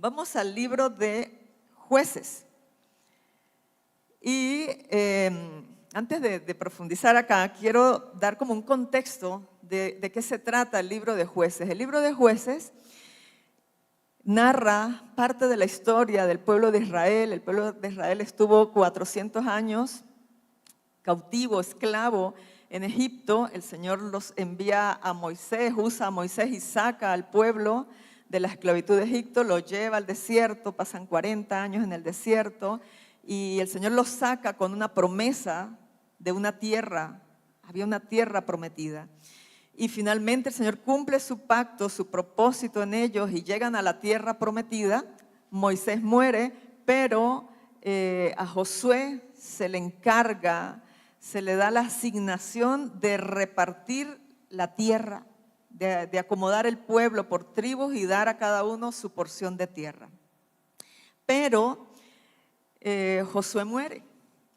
Vamos al libro de Jueces. Y antes de profundizar acá, quiero dar como un contexto de qué se trata el libro de Jueces. El libro de Jueces narra parte de la historia del pueblo de Israel. El pueblo de Israel estuvo 400 años cautivo, esclavo en Egipto. El Señor los envía a Moisés, usa a Moisés y saca al pueblo de la esclavitud de Egipto, lo lleva al desierto, pasan 40 años en el desierto y el Señor los saca con una promesa de una tierra, había una tierra prometida. Y finalmente el Señor cumple su pacto, su propósito en ellos y llegan a la tierra prometida. Moisés muere, pero a Josué se le encarga, se le da la asignación de repartir la tierra, de acomodar el pueblo por tribus y dar a cada uno su porción de tierra. Pero Josué muere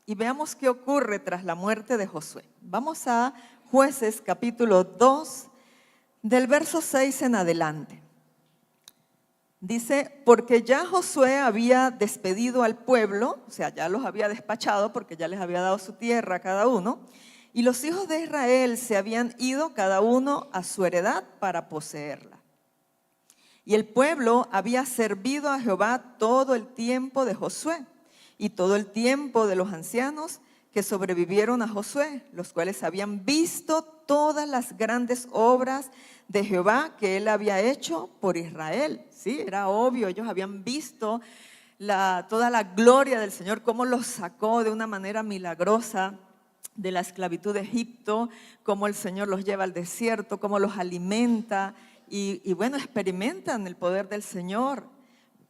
y veamos qué ocurre tras la muerte de Josué. Vamos a Jueces capítulo 2 del verso 6 en adelante. Dice, porque ya Josué había despedido al pueblo, o sea, ya los había despachado porque ya les había dado su tierra a cada uno, y los hijos de Israel se habían ido cada uno a su heredad para poseerla. Y el pueblo había servido a Jehová todo el tiempo de Josué y todo el tiempo de los ancianos que sobrevivieron a Josué, los cuales habían visto todas las grandes obras de Jehová que él había hecho por Israel. Sí, era obvio, ellos habían visto toda la gloria del Señor, cómo los sacó de una manera milagrosa de la esclavitud de Egipto, cómo el Señor los lleva al desierto, cómo los alimenta y bueno, experimentan el poder del Señor.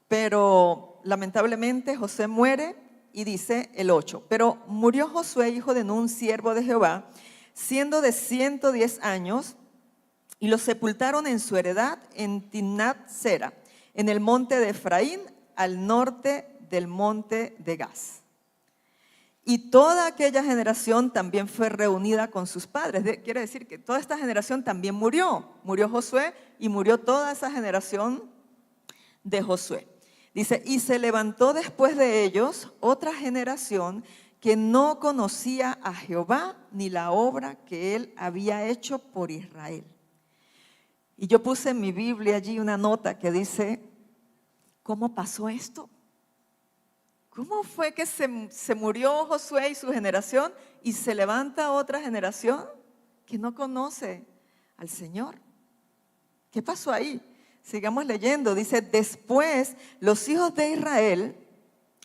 Pero lamentablemente Josué muere y dice el 8, pero murió Josué, hijo de Nun, siervo de Jehová, siendo de 110 años, y lo sepultaron en su heredad en Timnat-Sera, en el monte de Efraín, al norte del monte de Gaz. Y toda aquella generación también fue reunida con sus padres. Quiere decir que toda esta generación también murió. Murió Josué y murió toda esa generación de Josué. Dice, y se levantó después de ellos otra generación que no conocía a Jehová ni la obra que él había hecho por Israel. Y yo puse en mi Biblia allí una nota que dice, ¿cómo pasó esto? ¿Cómo fue que se murió Josué y su generación y se levanta otra generación que no conoce al Señor? ¿Qué pasó ahí? Sigamos leyendo. Dice, después los hijos de Israel,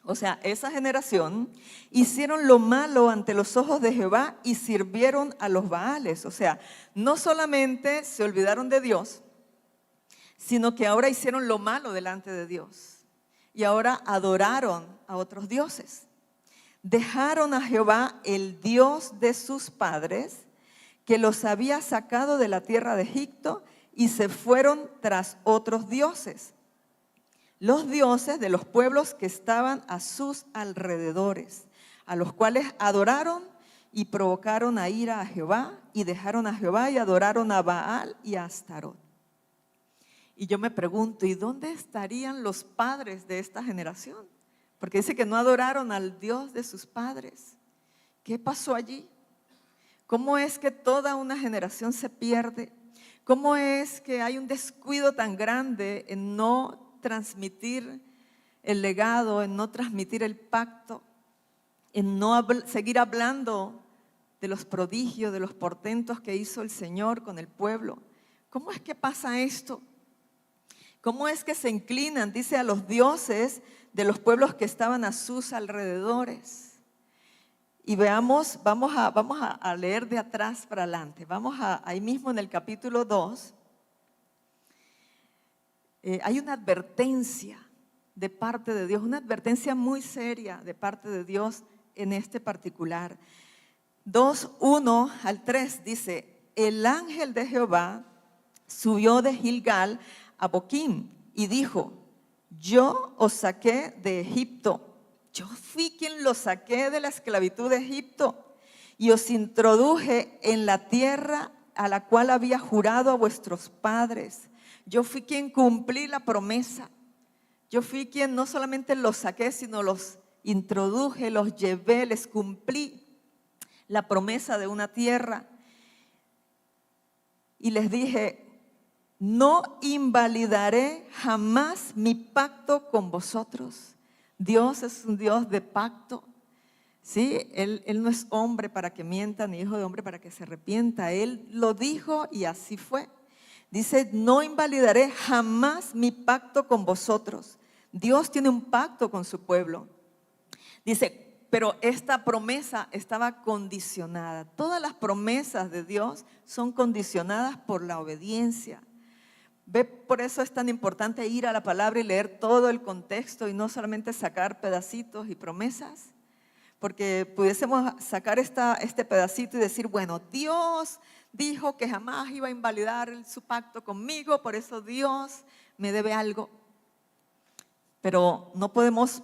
o sea, esa generación, hicieron lo malo ante los ojos de Jehová y sirvieron a los Baales. O sea, no solamente se olvidaron de Dios, sino que ahora hicieron lo malo delante de Dios. Y ahora adoraron a otros dioses. Dejaron a Jehová, el Dios de sus padres, que los había sacado de la tierra de Egipto, y se fueron tras otros dioses, los dioses de los pueblos que estaban a sus alrededores, a los cuales adoraron y provocaron a ira a Jehová, y dejaron a Jehová y adoraron a Baal y a Astarot. Y yo me pregunto, ¿y dónde estarían los padres de esta generación? Porque dice que no adoraron al Dios de sus padres. ¿Qué pasó allí? ¿Cómo es que toda una generación se pierde? ¿Cómo es que hay un descuido tan grande en no transmitir el legado, en no transmitir el pacto, en no seguir hablando de los prodigios, de los portentos que hizo el Señor con el pueblo? ¿Cómo es que pasa esto? ¿Cómo es que se inclinan, dice, a los dioses de los pueblos que estaban a sus alrededores? Y veamos, vamos a leer de atrás para adelante. Ahí mismo en el capítulo 2, hay una advertencia de parte de Dios, una advertencia muy seria de parte de Dios en este particular. 2, 1 al 3 dice, el ángel de Jehová subió de Gilgal a Boquim y dijo, yo os saqué de Egipto. Yo fui quien los saqué de la esclavitud de Egipto y os introduje en la tierra a la cual había jurado a vuestros padres. Yo fui quien cumplí la promesa. Yo fui quien no solamente los saqué, sino los introduje, los llevé, les cumplí la promesa de una tierra. Y les dije, no invalidaré jamás mi pacto con vosotros. Dios es un Dios de pacto. ¿Sí? Él no es hombre para que mienta, ni hijo de hombre para que se arrepienta. Él lo dijo y así fue. Dice, no invalidaré jamás mi pacto con vosotros. Dios tiene un pacto con su pueblo. Dice, pero esta promesa estaba condicionada. Todas las promesas de Dios son condicionadas por la obediencia. ¿Ve? Por eso es tan importante ir a la palabra y leer todo el contexto y no solamente sacar pedacitos y promesas. Porque pudiésemos sacar este pedacito y decir, bueno, Dios dijo que jamás iba a invalidar su pacto conmigo, por eso Dios me debe algo. Pero no podemos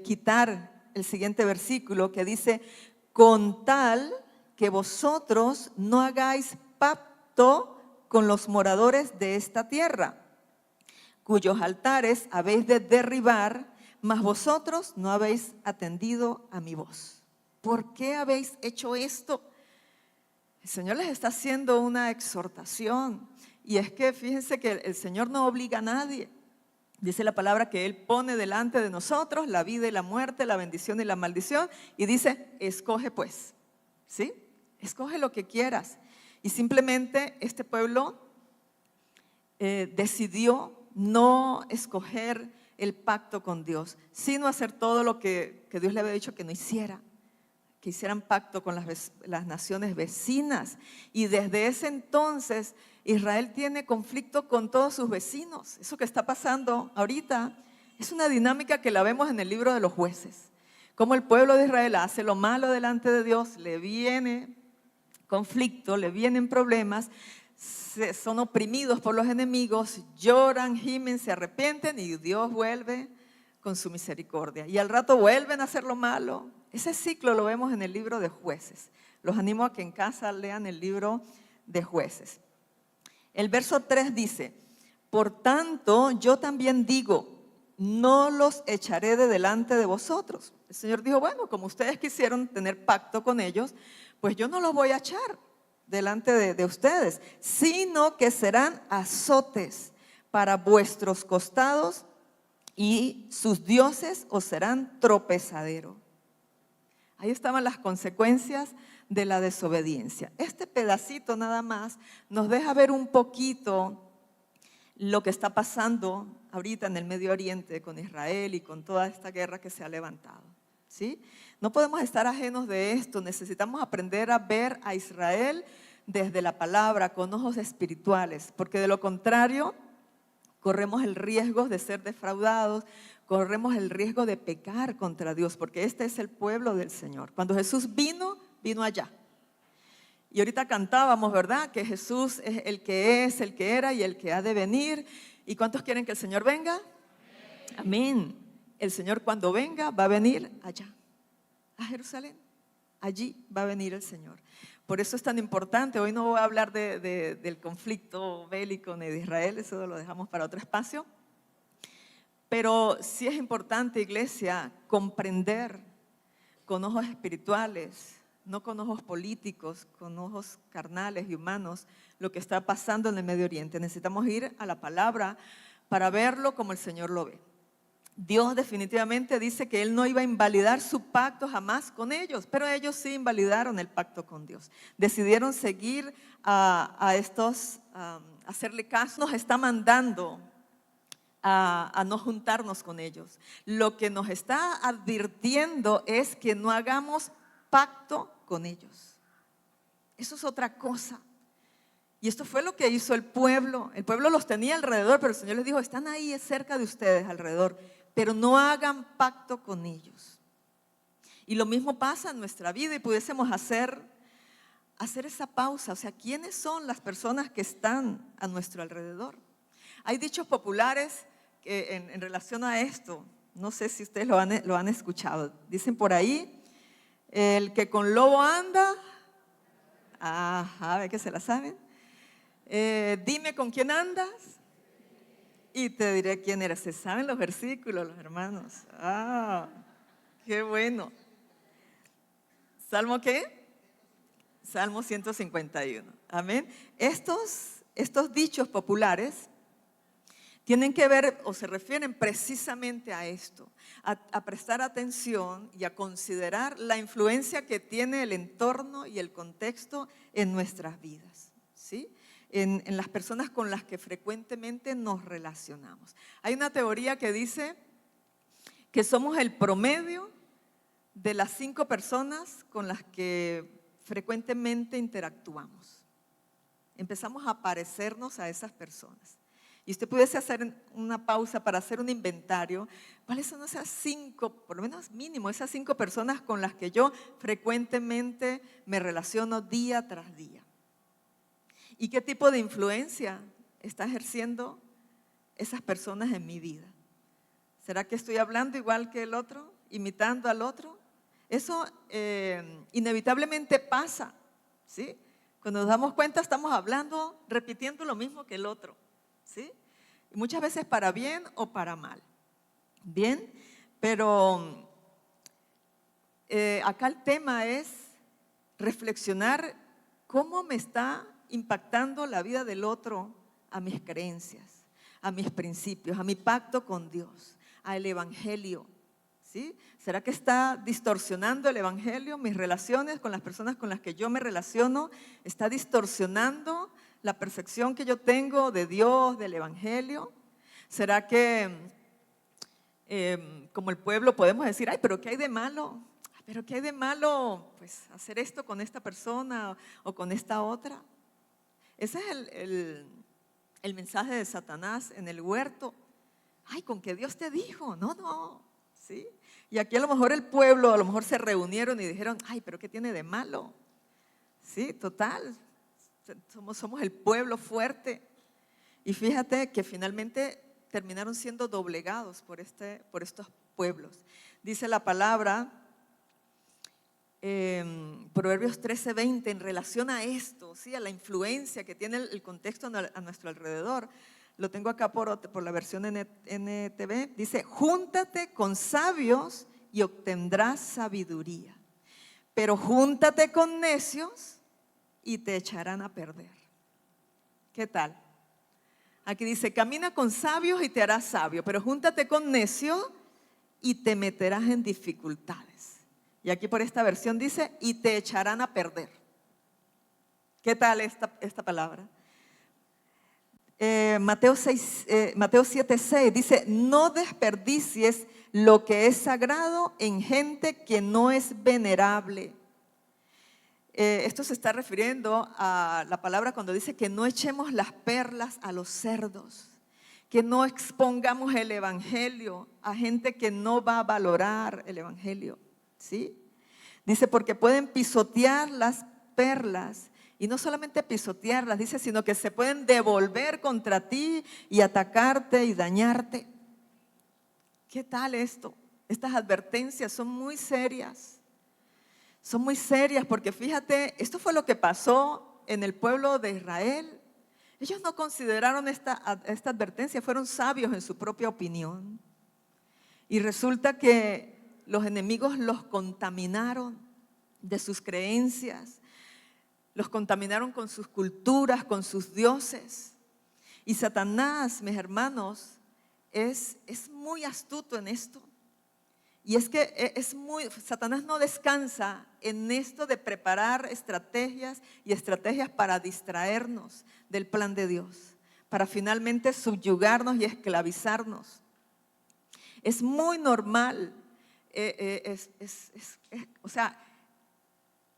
quitar el siguiente versículo que dice, con tal que vosotros no hagáis pacto con los moradores de esta tierra, cuyos altares habéis de derribar, mas vosotros no habéis atendido a mi voz. ¿Por qué habéis hecho esto? El Señor les está haciendo una exhortación. Y es que fíjense que el Señor no obliga a nadie. Dice la palabra que Él pone delante de nosotros la vida y la muerte, la bendición y la maldición. Y dice, escoge pues. ¿Sí? Escoge lo que quieras. Y simplemente este pueblo decidió no escoger el pacto con Dios, sino hacer todo lo que Dios le había dicho que no hiciera, que hicieran pacto con las naciones vecinas. Y desde ese entonces Israel tiene conflicto con todos sus vecinos. Eso que está pasando ahorita es una dinámica que la vemos en el libro de los jueces. Como el pueblo de Israel hace lo malo delante de Dios, le viene conflicto, le vienen problemas, son oprimidos por los enemigos, lloran, gimen, se arrepienten y Dios vuelve con su misericordia. Y al rato vuelven a hacer lo malo. Ese ciclo lo vemos en el libro de Jueces. Los animo a que en casa lean el libro de Jueces. El verso 3 dice, por tanto yo también digo, no los echaré de delante de vosotros. El Señor dijo, bueno, como ustedes quisieron tener pacto con ellos, pues yo no los voy a echar delante de ustedes, sino que serán azotes para vuestros costados y sus dioses os serán tropezadero. Ahí estaban las consecuencias de la desobediencia. Este pedacito nada más nos deja ver un poquito lo que está pasando ahorita en el Medio Oriente con Israel y con toda esta guerra que se ha levantado. ¿Sí? No podemos estar ajenos de esto, necesitamos aprender a ver a Israel desde la palabra, con ojos espirituales, porque de lo contrario corremos el riesgo de ser defraudados, corremos el riesgo de pecar contra Dios, porque este es el pueblo del Señor. Cuando Jesús vino allá. Y ahorita cantábamos, ¿verdad? Que Jesús es, el que era y el que ha de venir. ¿Y cuántos quieren que el Señor venga? Amén. El Señor cuando venga va a venir allá, a Jerusalén. Allí va a venir el Señor. Por eso es tan importante. Hoy no voy a hablar del conflicto bélico ni de Israel, eso lo dejamos para otro espacio. Pero sí es importante, iglesia, comprender con ojos espirituales, no con ojos políticos, con ojos carnales y humanos, lo que está pasando en el Medio Oriente. Necesitamos ir a la palabra para verlo como el Señor lo ve. Dios definitivamente dice que Él no iba a invalidar su pacto jamás con ellos, pero ellos sí invalidaron el pacto con Dios. Decidieron seguir hacerle caso. Nos está mandando a no juntarnos con ellos. Lo que nos está advirtiendo es que no hagamos pacto con ellos. Eso es otra cosa. Y esto fue lo que hizo el pueblo. El pueblo los tenía alrededor, pero el Señor les dijo, están ahí cerca de ustedes alrededor, pero no hagan pacto con ellos. Y lo mismo pasa en nuestra vida y pudiésemos hacer esa pausa. O sea, ¿quiénes son las personas que están a nuestro alrededor? Hay dichos populares que en relación a esto, no sé si ustedes lo han escuchado. Dicen por ahí, el que con lobo anda, ajá, ¿ve que se la saben? Dime con quién andas Y te diré quién era. ¿Se saben los versículos, los hermanos? ¡Ah! ¡Qué bueno! ¿Salmo qué? Salmo 151. Amén. Estos dichos populares tienen que ver o se refieren precisamente a esto, a prestar atención y a considerar la influencia que tiene el entorno y el contexto en nuestras vidas, ¿sí? En las personas con las que frecuentemente nos relacionamos. Hay una teoría que dice que somos el promedio de las 5 personas con las que frecuentemente interactuamos. Empezamos a parecernos a esas personas. Y usted pudiese hacer una pausa para hacer un inventario. ¿Cuáles son esas 5, por lo menos mínimo, esas 5 personas con las que yo frecuentemente me relaciono día tras día? ¿Y qué tipo de influencia está ejerciendo esas personas en mi vida? ¿Será que estoy hablando igual que el otro? ¿Imitando al otro? Eso inevitablemente pasa, ¿sí? Cuando nos damos cuenta estamos hablando, repitiendo lo mismo que el otro, ¿sí? Y muchas veces para bien o para mal. Bien, pero acá el tema es reflexionar cómo me está impactando la vida del otro a mis creencias, a mis principios, a mi pacto con Dios, al evangelio, ¿sí? ¿Será que está distorsionando el evangelio, mis relaciones con las personas con las que yo me relaciono? ¿Está distorsionando la percepción que yo tengo de Dios, del evangelio? ¿Será que como el pueblo podemos decir, ay, pero qué hay de malo? ¿Pero qué hay de malo pues hacer esto con esta persona o con esta otra? Ese es el mensaje de Satanás en el huerto. Ay, con que Dios te dijo, no, ¿sí? Y aquí a lo mejor el pueblo, a lo mejor se reunieron y dijeron, ay, pero ¿qué tiene de malo? Sí, total, somos el pueblo fuerte. Y fíjate que finalmente terminaron siendo doblegados por estos pueblos. Dice la palabra, Proverbios 13:20, en relación a esto, ¿sí? A la influencia que tiene el contexto a nuestro alrededor. Lo tengo acá por la versión NTV. Dice, júntate con sabios y obtendrás sabiduría, pero júntate con necios y te echarán a perder. ¿Qué tal? Aquí dice, camina con sabios y te harás sabio, pero júntate con necios y te meterás en dificultades. Y aquí por esta versión dice, y te echarán a perder. ¿Qué tal esta palabra? Mateo 7:6 dice, no desperdicies lo que es sagrado en gente que no es venerable. Esto se está refiriendo a la palabra cuando dice que no echemos las perlas a los cerdos, que no expongamos el evangelio a gente que no va a valorar el evangelio, ¿sí? Dice, porque pueden pisotear las perlas. Y no solamente pisotearlas, dice, sino que se pueden devolver contra ti y atacarte y dañarte. ¿Qué tal esto? Estas advertencias son muy serias. Son muy serias porque fíjate, esto fue lo que pasó en el pueblo de Israel. Ellos no consideraron esta advertencia, fueron sabios en su propia opinión. Y resulta que los enemigos los contaminaron de sus creencias. Los contaminaron con sus culturas, con sus dioses. Y Satanás, mis hermanos, es muy astuto en esto. Y es que Satanás no descansa en esto de preparar estrategias para distraernos del plan de Dios, para finalmente subyugarnos y esclavizarnos. Es muy normal, o sea,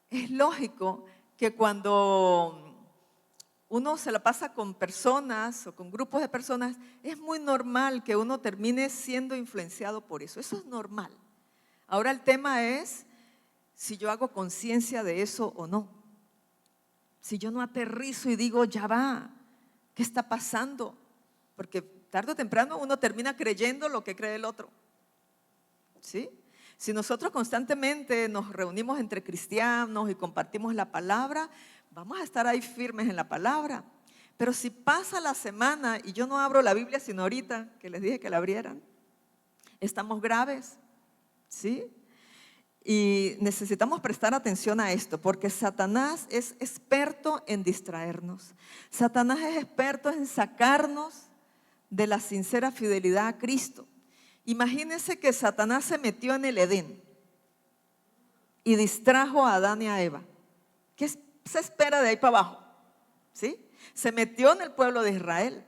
es lógico que cuando uno se la pasa con personas o con grupos de personas, es muy normal que uno termine siendo influenciado por eso. Eso es normal. Ahora el tema es si yo hago conciencia de eso o no. Si yo no aterrizo y digo, ya va, ¿qué está pasando? Porque tarde o temprano uno termina creyendo lo que cree el otro, ¿sí? Si nosotros constantemente nos reunimos entre cristianos y compartimos la palabra, vamos a estar ahí firmes en la palabra. Pero si pasa la semana y yo no abro la Biblia sino ahorita, que les dije que la abrieran, estamos graves, ¿sí? Y necesitamos prestar atención a esto, porque Satanás es experto en distraernos. Satanás es experto en sacarnos de la sincera fidelidad a Cristo. Imagínense que Satanás se metió en el Edén y distrajo a Adán y a Eva. ¿Qué se espera de ahí para abajo? ¿Sí? Se metió en el pueblo de Israel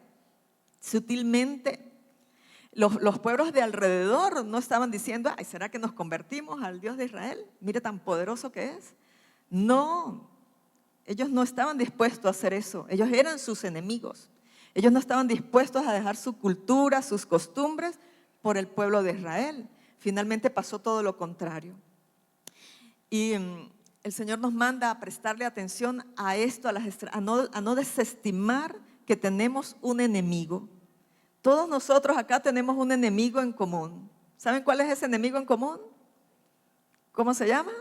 sutilmente. Los pueblos de alrededor no estaban diciendo, ay, ¿será que nos convertimos al Dios de Israel? Mire tan poderoso que es. No, ellos no estaban dispuestos a hacer eso. Ellos eran sus enemigos. Ellos no estaban dispuestos a dejar su cultura, sus costumbres por el pueblo de Israel. Finalmente pasó todo lo contrario. Y el Señor nos manda a prestarle atención a esto, a no desestimar que tenemos un enemigo. Todos nosotros acá tenemos un enemigo en común. ¿Saben cuál es ese enemigo en común? ¿Cómo se llama?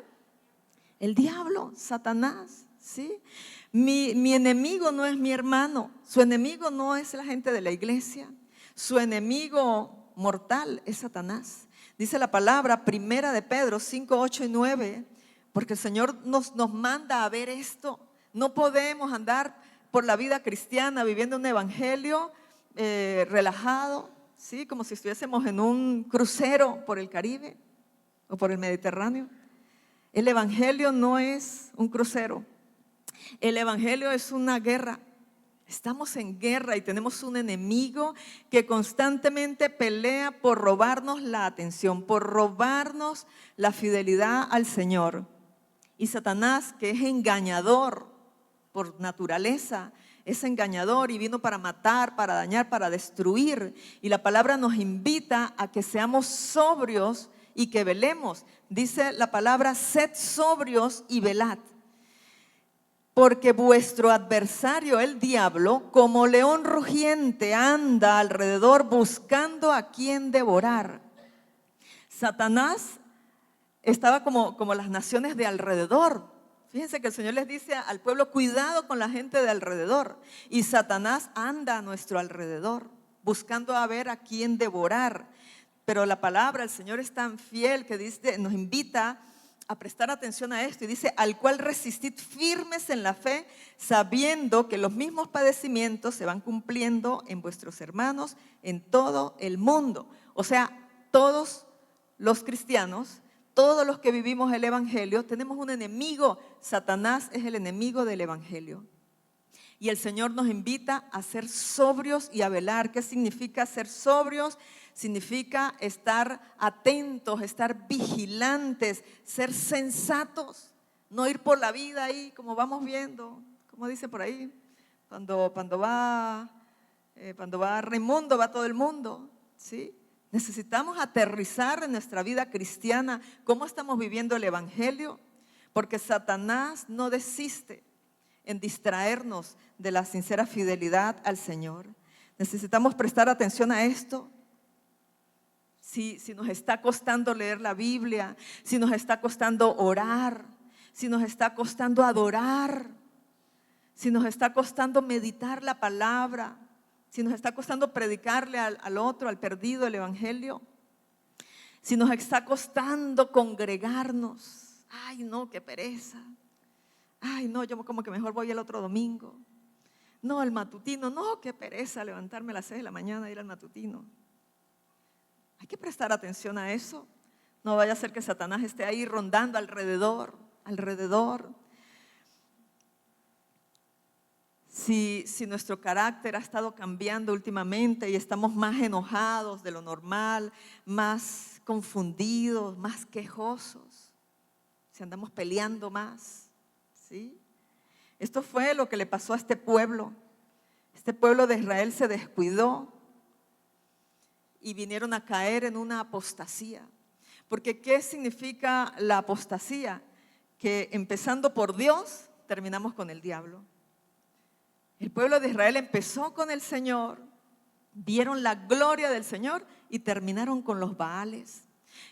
El diablo, Satanás, ¿sí? Mi enemigo no es mi hermano, su enemigo no es la gente de la iglesia, su enemigo mortal es Satanás. Dice la palabra, primera de Pedro 5, 8 y 9, porque el Señor nos manda a ver esto. No podemos andar por la vida cristiana viviendo un evangelio relajado, ¿sí? Como si estuviésemos en un crucero por el Caribe o por el Mediterráneo. El evangelio no es un crucero. El evangelio es una guerra. Estamos en guerra y tenemos un enemigo que constantemente pelea por robarnos la atención, por robarnos la fidelidad al Señor. Y Satanás, que es engañador por naturaleza, es engañador y vino para matar, para dañar, para destruir. Y la palabra nos invita a que seamos sobrios y que velemos. Dice la palabra, sed sobrios y velad. Porque vuestro adversario, el diablo, como león rugiente, anda alrededor buscando a quien devorar. Satanás estaba como las naciones de alrededor. Fíjense que el Señor les dice al pueblo, cuidado con la gente de alrededor. Y Satanás anda a nuestro alrededor, buscando a ver a quién devorar. Pero la palabra, el Señor es tan fiel que dice, nos invita a prestar atención a esto. Y dice, al cual resistid firmes en la fe, sabiendo que los mismos padecimientos se van cumpliendo en vuestros hermanos en todo el mundo. O sea, todos los cristianos, todos los que vivimos el evangelio, tenemos un enemigo. Satanás es el enemigo del evangelio. Y el Señor nos invita a ser sobrios y a velar. ¿Qué significa ser sobrios? Significa estar atentos, estar vigilantes, ser sensatos. No ir por la vida ahí como vamos viendo, como dice por ahí, cuando va Raimundo, va todo el mundo, ¿sí? Necesitamos aterrizar en nuestra vida cristiana cómo estamos viviendo el evangelio, porque Satanás no desiste en distraernos de la sincera fidelidad al Señor. Necesitamos prestar atención a esto. Si nos está costando leer la Biblia, si nos está costando orar, si nos está costando adorar, si nos está costando meditar la palabra, si nos está costando predicarle al otro, al perdido, el evangelio, si nos está costando congregarnos, ay no, qué pereza, ay no, yo como que mejor voy el otro domingo, no, el matutino, no, qué pereza levantarme a las 6 de la mañana e ir al matutino. Hay que prestar atención a eso. No vaya a ser que Satanás esté ahí rondando alrededor. Si nuestro carácter ha estado cambiando últimamente y estamos más enojados de lo normal, más confundidos, más quejosos, si andamos peleando más, ¿sí? Esto fue lo que le pasó a este pueblo. Este pueblo de Israel se descuidó y vinieron a caer en una apostasía. Porque ¿qué significa la apostasía? Que empezando por Dios, terminamos con el diablo. El pueblo de Israel empezó con el Señor, vieron la gloria del Señor y terminaron con los Baales.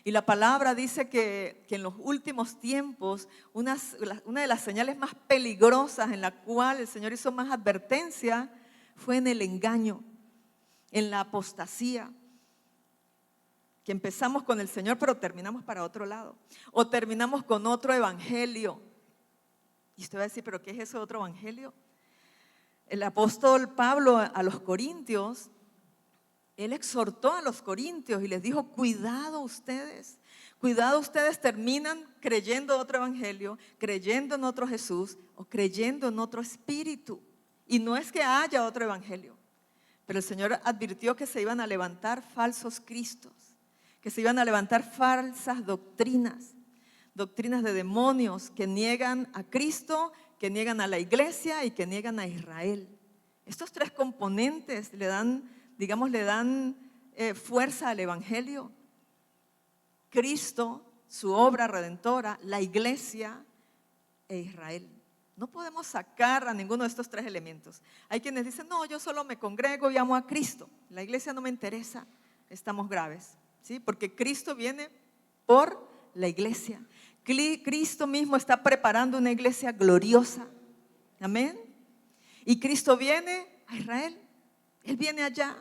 Y la palabra dice que en los últimos tiempos, una de las señales más peligrosas en la cual el Señor hizo más advertencia fue en el engaño, en la apostasía, que empezamos con el Señor pero terminamos para otro lado, o terminamos con otro evangelio. Y usted va a decir, ¿pero qué es ese otro evangelio? El apóstol Pablo a los corintios, él exhortó a los corintios y les dijo, cuidado ustedes terminan creyendo otro evangelio, creyendo en otro Jesús o creyendo en otro espíritu. Y no es que haya otro evangelio, pero el Señor advirtió que se iban a levantar falsos cristos, que se iban a levantar falsas doctrinas de demonios que niegan a Cristo, que niegan a la iglesia y que niegan a Israel. Estos tres componentes le dan fuerza al evangelio. Cristo, su obra redentora, la iglesia e Israel. No podemos sacar a ninguno de estos tres elementos. Hay quienes dicen, no, yo solo me congrego y amo a Cristo. La iglesia no me interesa. Estamos graves, ¿sí? Porque Cristo viene por la iglesia. Cristo mismo está preparando una iglesia gloriosa. Amén. Y Cristo viene a Israel. Él viene allá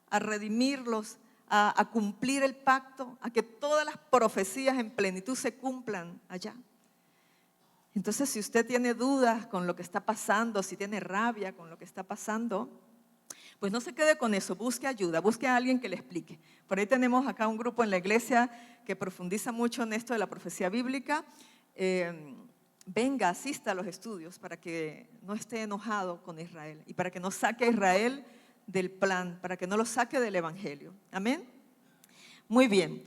a redimirlos, a cumplir el pacto, a que todas las profecías en plenitud se cumplan allá. Entonces, si usted tiene dudas con lo que está pasando, si tiene rabia con lo que está pasando, pues no se quede con eso, busque ayuda, busque a alguien que le explique. Por ahí tenemos acá un grupo en la iglesia que profundiza mucho en esto de la profecía bíblica. Venga, asista a los estudios para que no esté enojado con Israel y para que no saque a Israel del plan, para que no lo saque del evangelio. Amén. Muy bien.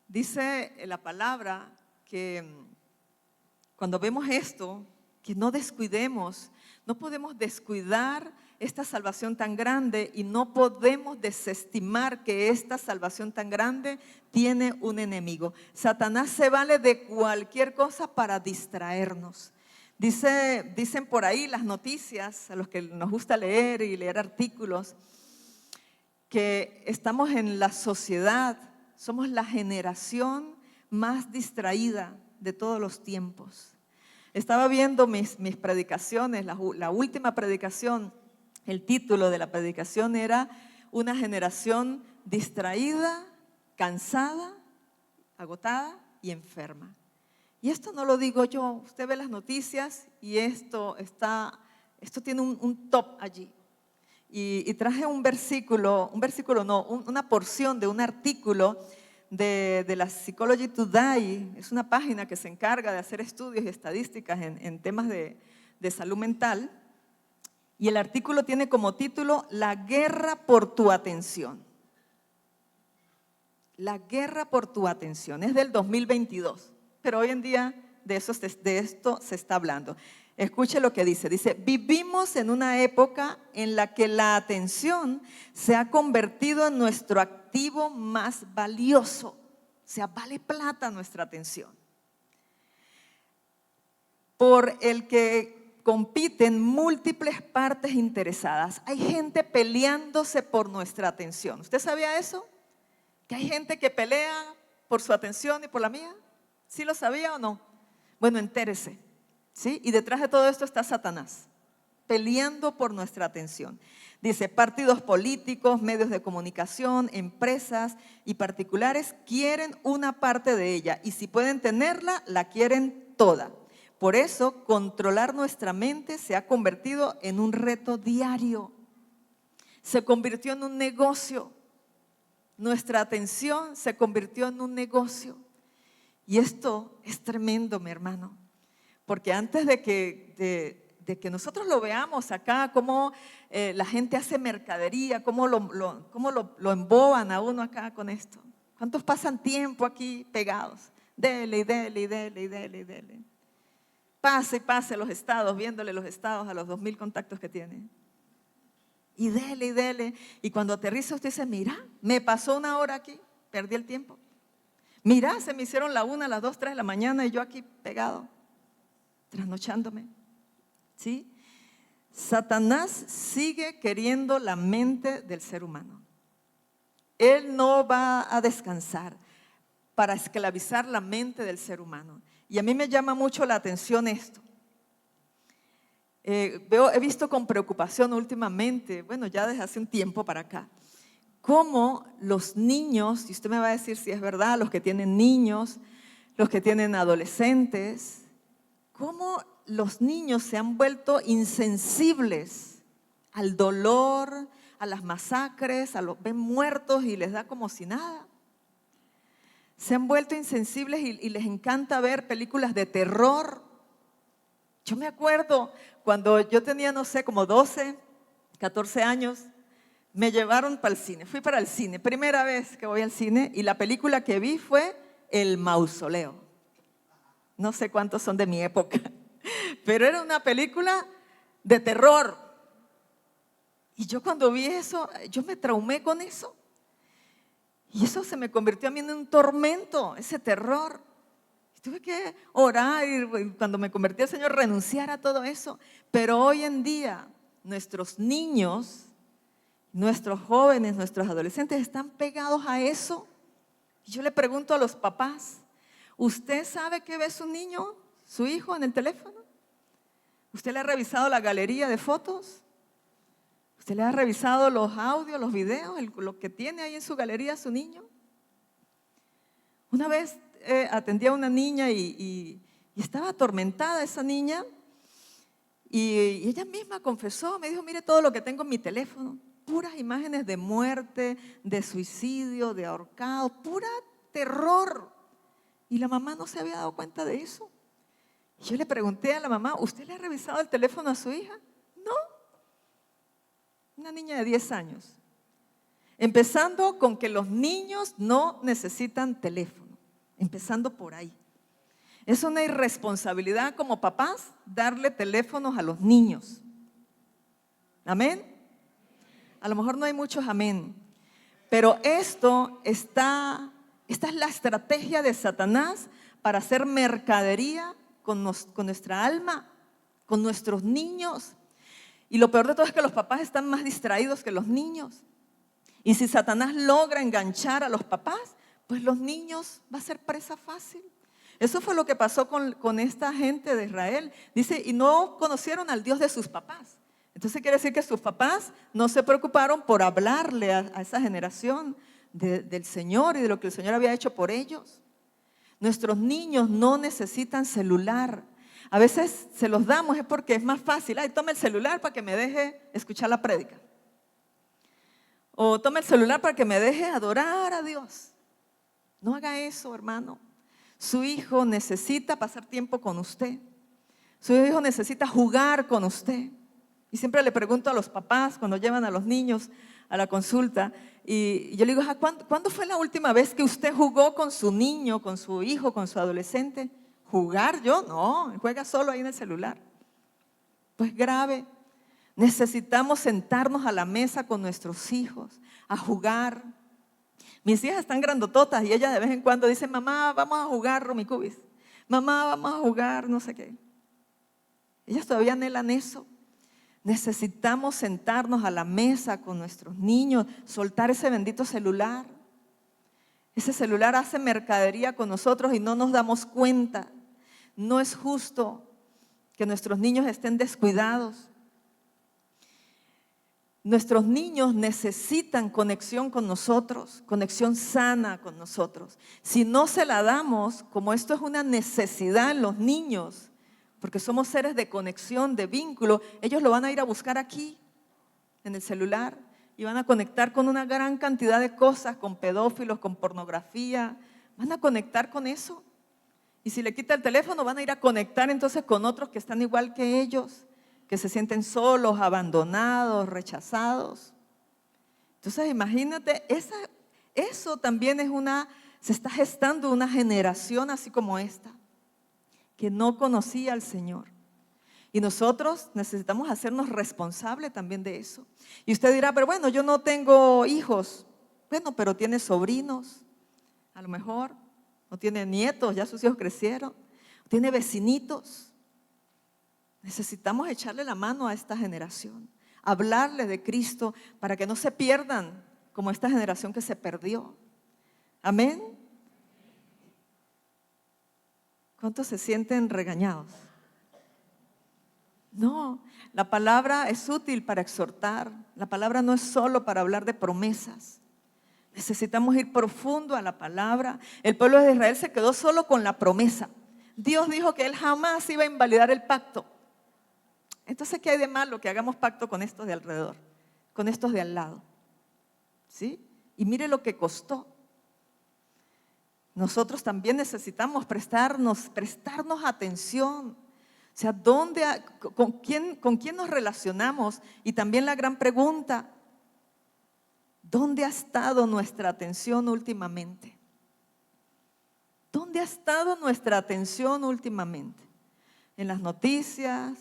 Dice la palabra que cuando vemos esto, que no descuidemos, no podemos descuidar esta salvación tan grande y no podemos desestimar que esta salvación tan grande tiene un enemigo. Satanás se vale de cualquier cosa para distraernos. Dicen por ahí las noticias, a los que nos gusta leer y leer artículos, que estamos en la sociedad, somos la generación más distraída de todos los tiempos. Estaba viendo mis predicaciones, la última predicación, el título de la predicación era una generación distraída, cansada, agotada y enferma. Y esto no lo digo yo, usted ve las noticias y esto tiene un top allí. Y traje una porción de un artículo de la Psychology Today. Es una página que se encarga de hacer estudios y estadísticas en temas de salud mental. Y el artículo tiene como título La guerra por tu atención. La guerra por tu atención. Es del 2022. Pero hoy en día de esto se está hablando. Escuche lo que dice. Dice, vivimos en una época en la que la atención se ha convertido en nuestro activo más valioso. O sea, vale plata nuestra atención. Por el que compiten múltiples partes interesadas. Hay gente peleándose por nuestra atención. ¿Usted sabía eso? ¿Que hay gente que pelea por su atención y por la mía? ¿Sí lo sabía o no? Bueno, entérese, ¿sí? Y detrás de todo esto está Satanás, peleando por nuestra atención. Dice, partidos políticos, medios de comunicación, empresas y particulares quieren una parte de ella y si pueden tenerla, la quieren toda. Por eso, controlar nuestra mente se ha convertido en un reto diario. Se convirtió en un negocio. Nuestra atención se convirtió en un negocio. Y esto es tremendo, mi hermano, porque antes de que nosotros lo veamos acá, cómo la gente hace mercadería, cómo lo emboban a uno acá con esto. ¿Cuántos pasan tiempo aquí pegados? Dele y dele y dele y dele y dele. Pase y pase los estados, viéndole los estados a los 2,000 contactos que tiene. Y dele y dele. Y cuando aterriza usted dice, mira, me pasó 1 hora aquí, perdí el tiempo. Mira, se me hicieron la 1, las 2, 3 de la mañana y yo aquí pegado, trasnochándome. ¿Sí? Satanás sigue queriendo la mente del ser humano. Él no va a descansar para esclavizar la mente del ser humano. Y a mí me llama mucho la atención esto. He visto con preocupación últimamente, bueno, ya desde hace un tiempo para acá, cómo los niños, y usted me va a decir si es verdad, los que tienen niños, los que tienen adolescentes, cómo los niños se han vuelto insensibles al dolor, a las masacres, ven muertos y les da como si nada. Se han vuelto insensibles y les encanta ver películas de terror. Yo me acuerdo cuando yo tenía, no sé, como 12, 14 años, me llevaron para el cine. Fui para el cine, primera vez que voy al cine, y la película que vi fue El Mausoleo. No sé cuántos son de mi época, pero era una película de terror. Y yo cuando vi eso, yo me traumé con eso. Y eso se me convirtió a mí en un tormento, ese terror. Tuve que orar y cuando me convertí al Señor renunciar a todo eso. Pero hoy en día nuestros niños, nuestros jóvenes, nuestros adolescentes están pegados a eso. Y yo le pregunto a los papás, ¿usted sabe qué ve su niño, su hijo en el teléfono? ¿Usted le ha revisado la galería de fotos? ¿Usted le ha revisado los audios, los videos, lo que tiene ahí en su galería su niño? Una vez atendí a una niña y estaba atormentada esa niña y ella misma confesó, me dijo, mire todo lo que tengo en mi teléfono, puras imágenes de muerte, de suicidio, de ahorcado, pura terror. Y la mamá no se había dado cuenta de eso. Y yo le pregunté a la mamá, ¿usted le ha revisado el teléfono a su hija? No, una niña de 10 años. Empezando con que los niños no necesitan teléfono, empezando por ahí. Es una irresponsabilidad como papás darle teléfonos a los niños. ¿Amén? A lo mejor no hay muchos amén, pero esta es la estrategia de Satanás para hacer mercadería con nuestra alma, con nuestros niños. Y lo peor de todo es que los papás están más distraídos que los niños. Y si Satanás logra enganchar a los papás, pues los niños va a ser presa fácil. Eso fue lo que pasó con esta gente de Israel. Dice, y no conocieron al Dios de sus papás. Entonces quiere decir que sus papás no se preocuparon por hablarle a esa generación del Señor y de lo que el Señor había hecho por ellos. Nuestros niños no necesitan celular. A veces se los damos es porque es más fácil. Ay, toma el celular para que me deje escuchar la prédica. O toma el celular para que me deje adorar a Dios. No haga eso, hermano. Su hijo necesita pasar tiempo con usted. Su hijo necesita jugar con usted. Y siempre le pregunto a los papás cuando llevan a los niños a la consulta, y yo le digo, ¿cuándo fue la última vez que usted jugó con su niño, con su hijo, con su adolescente? ¿Jugar yo? No, juega solo ahí en el celular. Pues grave. Necesitamos sentarnos a la mesa con nuestros hijos, a jugar. Mis hijas están grandototas y ellas de vez en cuando dicen, mamá, vamos a jugar Rumicubis. Mamá, vamos a jugar no sé qué. Ellas todavía anhelan eso. Necesitamos sentarnos a la mesa con nuestros niños, soltar ese bendito celular. Ese celular hace mercadería con nosotros y no nos damos cuenta. No es justo que nuestros niños estén descuidados. Nuestros niños necesitan conexión con nosotros, conexión sana con nosotros. Si no se la damos, como esto es una necesidad en los niños, porque somos seres de conexión, de vínculo, ellos lo van a ir a buscar aquí, en el celular, y van a conectar con una gran cantidad de cosas, con pedófilos, con pornografía, van a conectar con eso. Y si le quita el teléfono, van a ir a conectar entonces con otros que están igual que ellos, que se sienten solos, abandonados, rechazados. Entonces imagínate, eso también se está gestando una generación así como esta, que no conocía al Señor. Y nosotros necesitamos hacernos responsables también de eso. Y usted dirá, pero bueno, yo no tengo hijos. Bueno, pero tiene sobrinos, a lo mejor, no tiene nietos, ya sus hijos crecieron, tiene vecinitos. Necesitamos echarle la mano a esta generación, hablarles de Cristo para que no se pierdan como esta generación que se perdió. Amén. ¿Cuántos se sienten regañados? No, La palabra es útil para exhortar. La palabra no es solo para hablar de promesas. Necesitamos ir profundo a la palabra. El pueblo de Israel se quedó solo con la promesa. Dios dijo que Él jamás iba a invalidar el pacto. Entonces, ¿qué hay de malo que hagamos pacto con estos de alrededor? Con estos de al lado. ¿Sí? Y mire lo que costó. Nosotros también necesitamos prestarnos atención. O sea, con quién nos relacionamos? Y también la gran pregunta, ¿dónde ha estado nuestra atención últimamente? ¿Dónde ha estado nuestra atención últimamente? ¿En las noticias?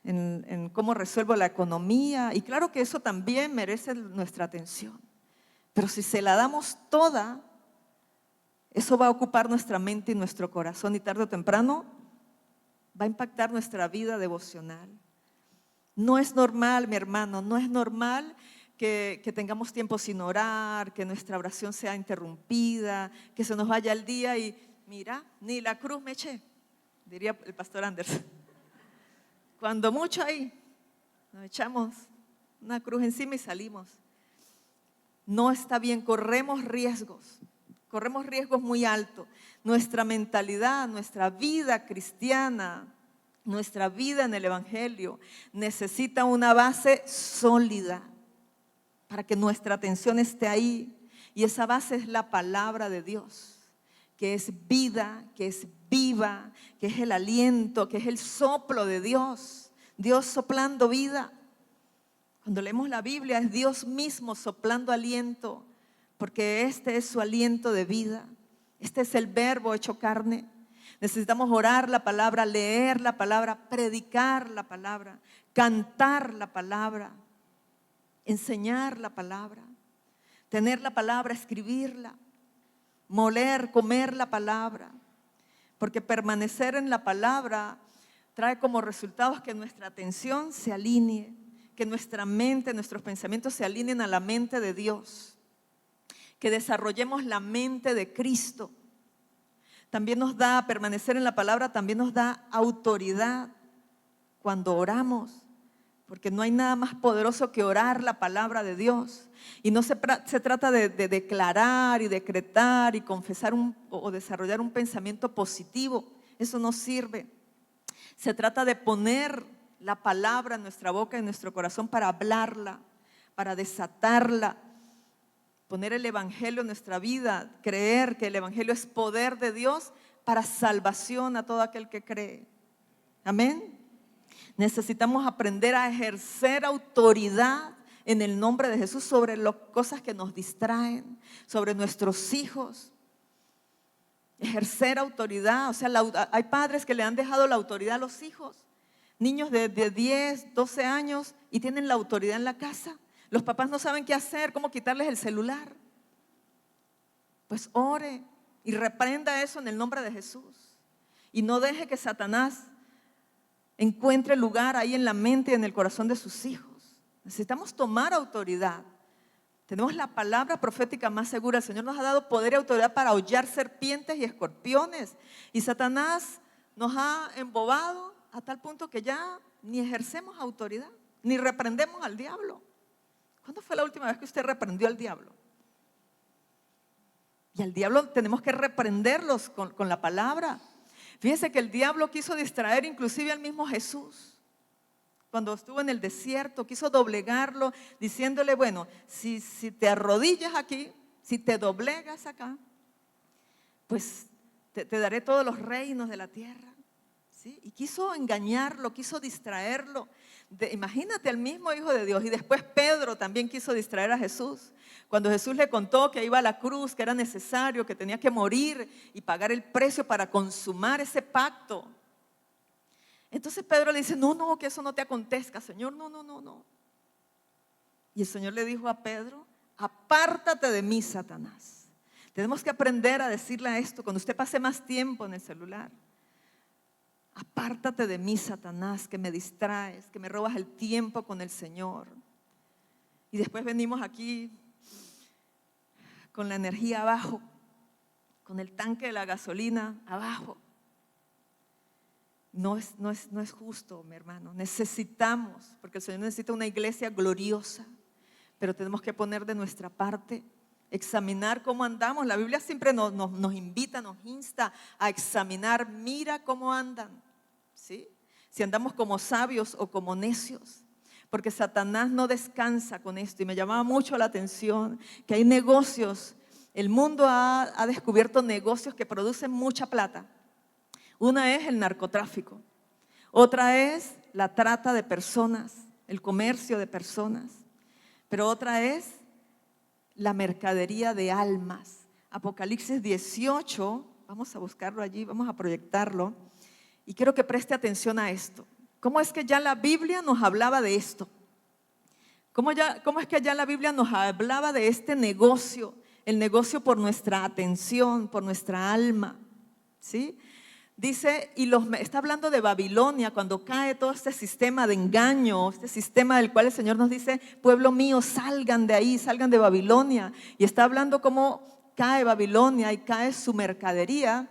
¿En cómo resuelvo la economía? Y claro que eso también merece nuestra atención. Pero si se la damos toda, eso va a ocupar nuestra mente y nuestro corazón y tarde o temprano va a impactar nuestra vida devocional. No es normal, mi hermano, no es normal que tengamos tiempo sin orar, que nuestra oración sea interrumpida, que se nos vaya el día y mira, ni la cruz me eché, diría el pastor Anders. Cuando mucho ahí, nos echamos una cruz encima y salimos. No está bien, corremos riesgos muy altos. Nuestra mentalidad, nuestra vida cristiana, nuestra vida en el Evangelio necesita una base sólida para que nuestra atención esté ahí. Y esa base es la palabra de Dios, que es vida, que es viva, que es el aliento, que es el soplo de Dios. Dios soplando vida. Cuando leemos la Biblia es Dios mismo soplando aliento, porque este es su aliento de vida. Este es el verbo hecho carne. Necesitamos orar la palabra, leer la palabra, predicar la palabra, cantar la palabra, enseñar la palabra, tener la palabra, escribirla, moler, comer la palabra. Porque permanecer en la palabra trae como resultados que nuestra atención se alinee, que nuestra mente, nuestros pensamientos se alineen a la mente de Dios, que desarrollemos la mente de Cristo. También nos da, permanecer en la palabra, también nos da autoridad cuando oramos, porque no hay nada más poderoso que orar la palabra de Dios. Y no se trata de declarar y decretar y confesar o desarrollar un pensamiento positivo. Eso no sirve. Se trata de poner la palabra en nuestra boca y en nuestro corazón para hablarla, para desatarla, poner el Evangelio en nuestra vida, creer que el Evangelio es poder de Dios para salvación a todo aquel que cree. Amén. Necesitamos aprender a ejercer autoridad en el nombre de Jesús sobre las cosas que nos distraen, sobre nuestros hijos. Ejercer autoridad, o sea, hay padres que le han dejado la autoridad a los hijos. Niños de 10, 12 años y tienen la autoridad en la casa. Los papás no saben qué hacer, cómo quitarles el celular. Pues ore y reprenda eso en el nombre de Jesús. Y no deje que Satanás encuentre lugar ahí en la mente y en el corazón de sus hijos. Necesitamos tomar autoridad. Tenemos la palabra profética más segura. El Señor nos ha dado poder y autoridad para hollar serpientes y escorpiones. Y Satanás nos ha embobado a tal punto que ya ni ejercemos autoridad, ni reprendemos al diablo. ¿Cuándo fue la última vez que usted reprendió al diablo? Y al diablo tenemos que reprenderlos con la palabra. Fíjese que el diablo quiso distraer inclusive al mismo Jesús. Cuando estuvo en el desierto, quiso doblegarlo, diciéndole, bueno, si te arrodillas aquí, si te doblegas acá, pues te daré todos los reinos de la tierra. ¿Sí? Y quiso engañarlo, quiso distraerlo. Imagínate al mismo Hijo de Dios. Y después Pedro también quiso distraer a Jesús. Cuando Jesús le contó que iba a la cruz, que era necesario, que tenía que morir y pagar el precio para consumar ese pacto. Entonces Pedro le dice, no, que eso no te acontezca, Señor, no. Y el Señor le dijo a Pedro, apártate de mí, Satanás. Tenemos que aprender a decirle esto cuando usted pase más tiempo en el celular. Apártate de mí, Satanás, que me distraes, que me robas el tiempo con el Señor. Y después venimos aquí con la energía abajo, con el tanque de la gasolina abajo. No es justo, mi hermano. Necesitamos, porque el Señor necesita una iglesia gloriosa, pero tenemos que poner de nuestra parte, examinar cómo andamos. La Biblia siempre nos invita, nos insta a examinar, mira cómo andan, ¿sí? Si andamos como sabios o como necios, porque Satanás no descansa con esto. Y me llamaba mucho la atención que hay negocios, el mundo ha descubierto negocios que producen mucha plata. Una es el narcotráfico, otra es la trata de personas, el comercio de personas, pero otra es la mercadería de almas. Apocalipsis 18, vamos a buscarlo allí, vamos a proyectarlo, y quiero que preste atención a esto. ¿Cómo es que ya la Biblia nos hablaba de esto? ¿Cómo es que ya la Biblia nos hablaba de este negocio? El negocio por nuestra atención, por nuestra alma, ¿sí? Dice, está hablando de Babilonia, cuando cae todo este sistema de engaño, este sistema del cual el Señor nos dice, pueblo mío, salgan de ahí, salgan de Babilonia. Y está hablando cómo cae Babilonia y cae su mercadería.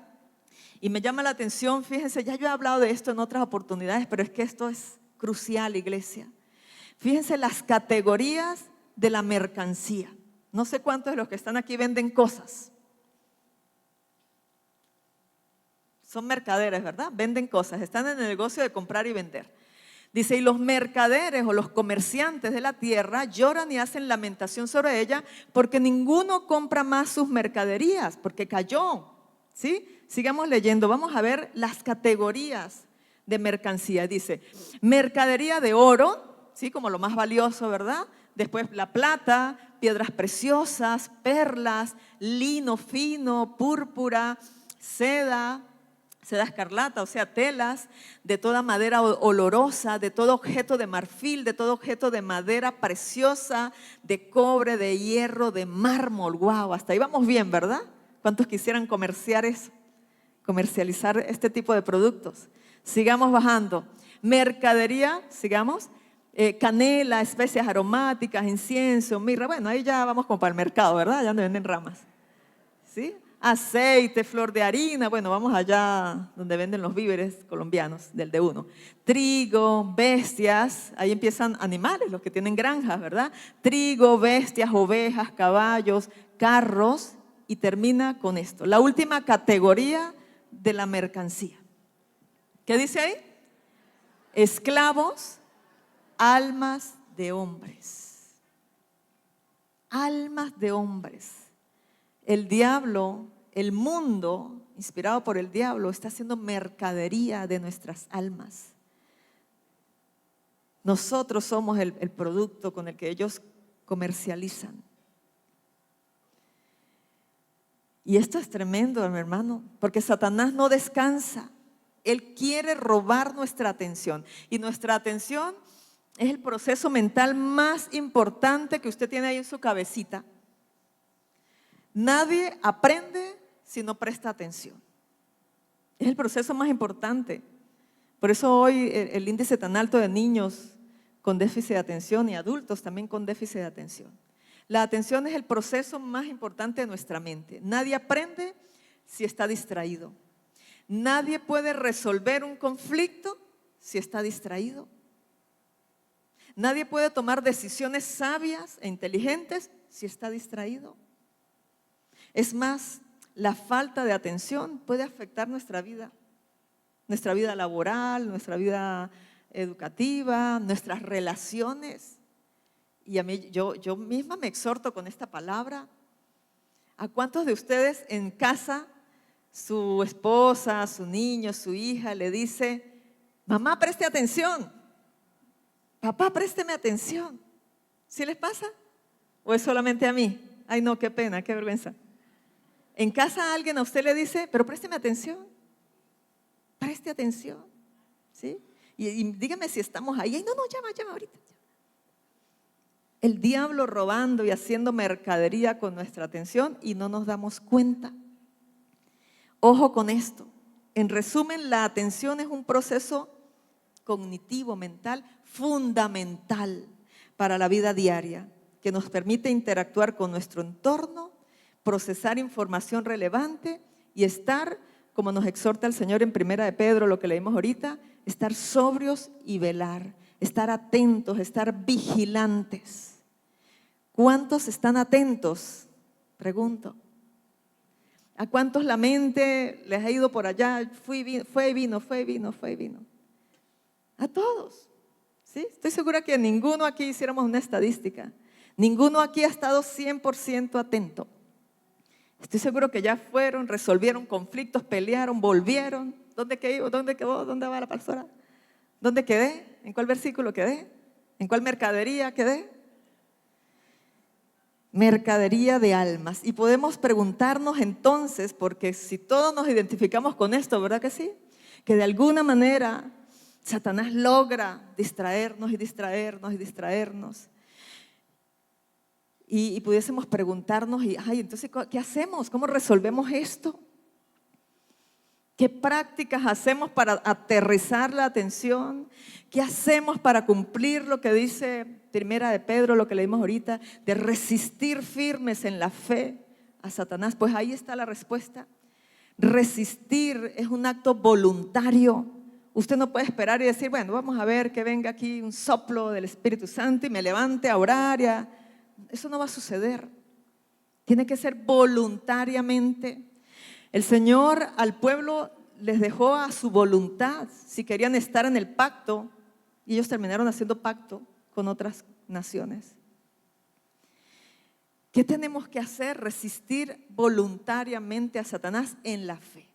Y me llama la atención, fíjense, ya yo he hablado de esto en otras oportunidades, pero es que esto es crucial, iglesia. Fíjense las categorías de la mercancía. No sé cuántos de los que están aquí venden cosas. Son mercaderes, ¿verdad? Venden cosas, están en el negocio de comprar y vender. Dice, y los mercaderes o los comerciantes de la tierra lloran y hacen lamentación sobre ella porque ninguno compra más sus mercaderías, porque cayó, ¿sí? Sigamos leyendo, vamos a ver las categorías de mercancía. Dice, mercadería de oro, ¿sí? Como lo más valioso, ¿verdad? Después la plata, piedras preciosas, perlas, lino fino, púrpura, seda escarlata, o sea, telas, de toda madera olorosa, de todo objeto de marfil, de todo objeto de madera preciosa, de cobre, de hierro, de mármol. Wow, hasta ahí vamos bien, ¿verdad? ¿Cuántos quisieran comercializar este tipo de productos? Sigamos bajando. Mercadería, sigamos. Canela, especias aromáticas, incienso, mirra. Bueno, ahí ya vamos como para el mercado, ¿verdad? Allá donde venden ramas. ¿Sí? Aceite, flor de harina, bueno, vamos allá donde venden los víveres colombianos del D1. Trigo, bestias, ahí empiezan animales, los que tienen granjas, ¿verdad? Trigo, bestias, ovejas, caballos, carros, y termina con esto. La última categoría de la mercancía. ¿Qué dice ahí? Esclavos, almas de hombres. Almas de hombres. El diablo, el mundo, inspirado por el diablo, está haciendo mercadería de nuestras almas. Nosotros somos el producto con el que ellos comercializan. Y esto es tremendo, mi hermano, porque Satanás no descansa. Él quiere robar nuestra atención. Y nuestra atención es el proceso mental más importante que usted tiene ahí en su cabecita. Nadie aprende si no presta atención. Es el proceso más importante. Por eso hoy el índice tan alto de niños con déficit de atención y adultos también con déficit de atención. La atención es el proceso más importante de nuestra mente. Nadie aprende si está distraído. Nadie puede resolver un conflicto si está distraído. Nadie puede tomar decisiones sabias e inteligentes si está distraído. Es más, la falta de atención puede afectar nuestra vida laboral, nuestra vida educativa, nuestras relaciones. Y a mí, yo misma me exhorto con esta palabra. ¿A cuántos de ustedes en casa su esposa, su niño, su hija le dice, mamá, preste atención, papá, présteme atención? ¿Sí les pasa? ¿O es solamente a mí? Ay, no, qué pena, qué vergüenza. En casa alguien a usted le dice, pero présteme atención, preste atención, ¿sí? Y dígame si estamos ahí. Ay, no, llama ahorita. El diablo robando y haciendo mercadería con nuestra atención y no nos damos cuenta. Ojo con esto. En resumen, la atención es un proceso cognitivo, mental, fundamental para la vida diaria, que nos permite interactuar con nuestro entorno, procesar información relevante y estar como nos exhorta el Señor en Primera de Pedro, lo que leímos ahorita, estar sobrios y velar, estar atentos, estar vigilantes. ¿Cuántos están atentos? Pregunto. ¿A cuántos la mente les ha ido por allá? Fue y vino. A todos. ¿Sí? Estoy segura que ninguno aquí hiciéramos una estadística. Ninguno aquí ha estado 100% atento. Estoy seguro que ya fueron, resolvieron conflictos, pelearon, volvieron. ¿Dónde quedó? ¿Dónde quedó? ¿Dónde va la persona? ¿Dónde quedé? ¿En cuál versículo quedé? ¿En cuál mercadería quedé? Mercadería de almas. Y podemos preguntarnos entonces, porque si todos nos identificamos con esto, ¿verdad que sí? Que de alguna manera Satanás logra distraernos y distraernos y distraernos. Y pudiésemos preguntarnos, entonces, ¿qué hacemos? ¿Cómo resolvemos esto? ¿Qué prácticas hacemos para aterrizar la atención? ¿Qué hacemos para cumplir lo que dice Primera de Pedro, lo que leímos ahorita, de resistir firmes en la fe a Satanás? Pues ahí está la respuesta. Resistir es un acto voluntario. Usted no puede esperar y decir, bueno, vamos a ver que venga aquí un soplo del Espíritu Santo y me levante a orar. Eso no va a suceder. Tiene que ser voluntariamente. El Señor al pueblo les dejó a su voluntad si querían estar en el pacto, y ellos terminaron haciendo pacto con otras naciones. ¿Qué tenemos que hacer? Resistir voluntariamente a Satanás en la fe.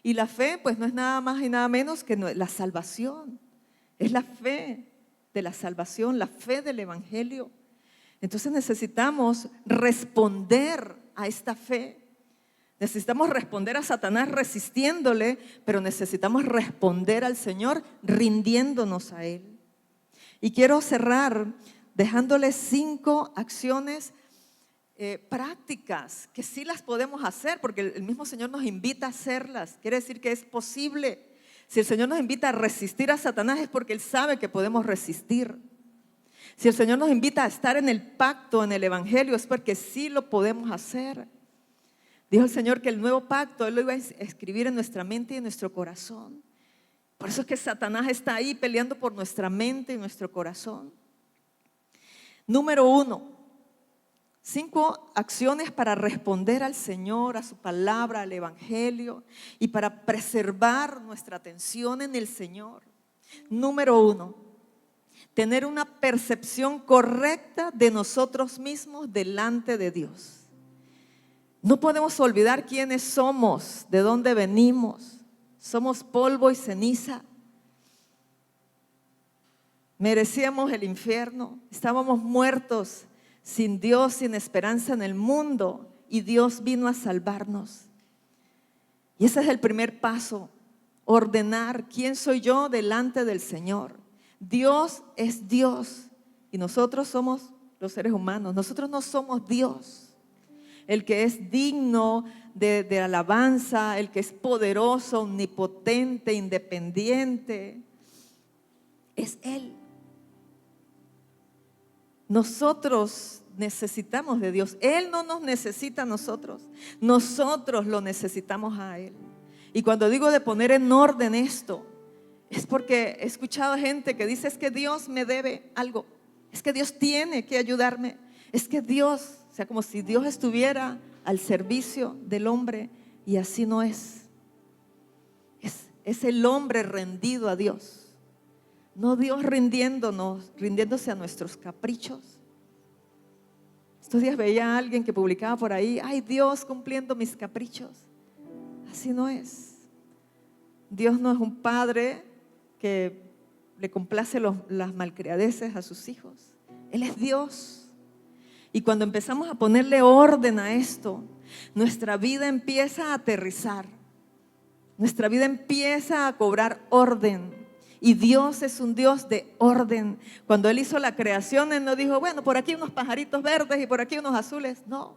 Y la fe pues no es nada más y nada menos que la salvación. Es la fe de la salvación, la fe del Evangelio. Entonces necesitamos responder a esta fe. Necesitamos responder a Satanás resistiéndole, pero necesitamos responder al Señor rindiéndonos a Él. Y quiero cerrar dejándoles 5 acciones prácticas que sí las podemos hacer, porque el mismo Señor nos invita a hacerlas. Quiere decir que es posible. Si el Señor nos invita a resistir a Satanás es porque Él sabe que podemos resistir. Si el Señor nos invita a estar en el pacto, en el Evangelio, es porque sí lo podemos hacer. Dijo el Señor que el nuevo pacto Él lo iba a escribir en nuestra mente y en nuestro corazón. Por eso es que Satanás está ahí peleando por nuestra mente y nuestro corazón. Número 1, 5 acciones para responder al Señor, a su palabra, al Evangelio y para preservar nuestra atención en el Señor. Número 1, tener una percepción correcta de nosotros mismos delante de Dios. No podemos olvidar quiénes somos, de dónde venimos. Somos polvo y ceniza. Merecíamos el infierno. Estábamos muertos, sin Dios, sin esperanza en el mundo. Y Dios vino a salvarnos. Y ese es el primer paso. Ordenar quién soy yo delante del Señor. Dios es Dios. Y nosotros somos los seres humanos. Nosotros no somos Dios. El que es digno de alabanza, el que es poderoso, omnipotente, independiente, es Él. Nosotros necesitamos de Dios. Él no nos necesita a nosotros. Nosotros lo necesitamos a Él. Y cuando digo de poner en orden esto, es porque he escuchado gente que dice, es que Dios me debe algo. Es que Dios tiene que ayudarme. Es que Dios... O sea, como si Dios estuviera al servicio del hombre, y así no es. Es el hombre rendido a Dios. No Dios rindiéndose a nuestros caprichos. Estos días veía a alguien que publicaba por ahí, ay, Dios cumpliendo mis caprichos. Así no es. Dios no es un padre que le complace las malcriadeces a sus hijos. Él es Dios. Y cuando empezamos a ponerle orden a esto, nuestra vida empieza a aterrizar. Nuestra vida empieza a cobrar orden. Y Dios es un Dios de orden. Cuando Él hizo la creación, Él no dijo, bueno, por aquí unos pajaritos verdes y por aquí unos azules. No.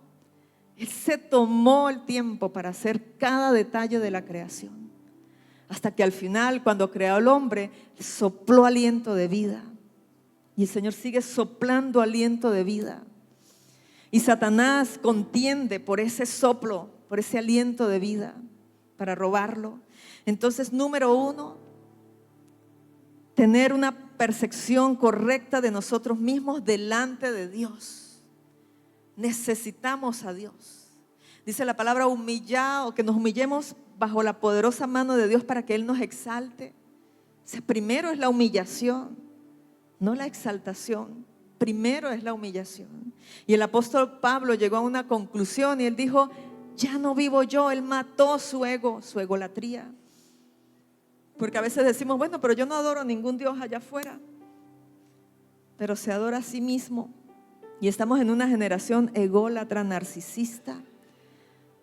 Él se tomó el tiempo para hacer cada detalle de la creación. Hasta que al final, cuando creó al hombre, sopló aliento de vida. Y el Señor sigue soplando aliento de vida. Y Satanás contiende por ese soplo, por ese aliento de vida, para robarlo. Entonces, número 1, tener una percepción correcta de nosotros mismos delante de Dios. Necesitamos a Dios. Dice la palabra humillar, o que nos humillemos bajo la poderosa mano de Dios para que Él nos exalte. O sea, primero es la humillación, no la exaltación. Primero es la humillación. Y el apóstol Pablo llegó a una conclusión y él dijo: ya no vivo yo. Él mató su ego, su egolatría. Porque a veces decimos: bueno, pero yo no adoro a ningún Dios allá afuera. Pero se adora a sí mismo. Y estamos en una generación ególatra, narcisista.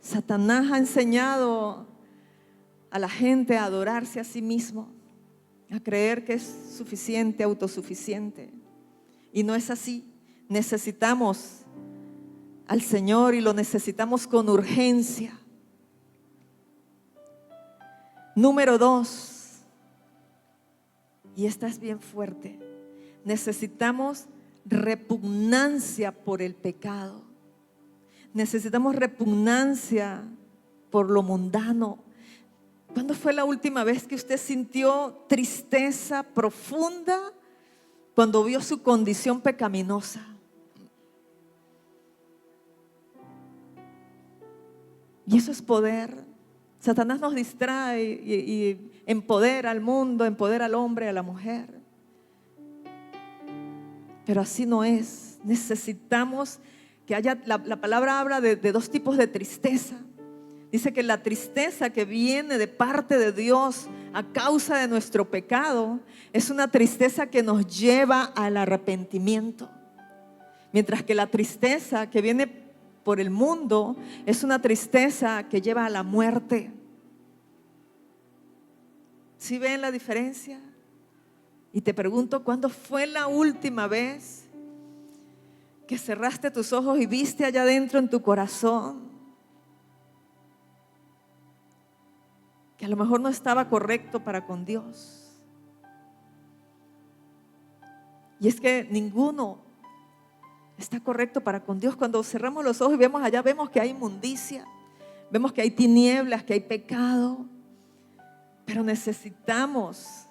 Satanás ha enseñado a la gente a adorarse a sí mismo, a creer que es suficiente, autosuficiente. Y no es así. Necesitamos al Señor y lo necesitamos con urgencia. Número 2, y esta es bien fuerte, necesitamos repugnancia por el pecado. Necesitamos repugnancia por lo mundano. ¿Cuándo fue la última vez que usted sintió tristeza profunda cuando vio su condición pecaminosa? Y eso es poder. Satanás nos distrae y empodera al mundo, empodera al hombre, a la mujer. Pero así no es. Necesitamos que haya, la palabra habla de 2 tipos de tristeza. Dice que la tristeza que viene de parte de Dios a causa de nuestro pecado es una tristeza que nos lleva al arrepentimiento. Mientras que la tristeza que viene por el mundo es una tristeza que lleva a la muerte. ¿Sí ven la diferencia? Y te pregunto, ¿cuándo fue la última vez que cerraste tus ojos y viste allá adentro en tu corazón que a lo mejor no estaba correcto para con Dios? Y es que ninguno está correcto para con Dios. Cuando cerramos los ojos y vemos allá, vemos que hay inmundicia, vemos que hay tinieblas, que hay pecado. Pero necesitamos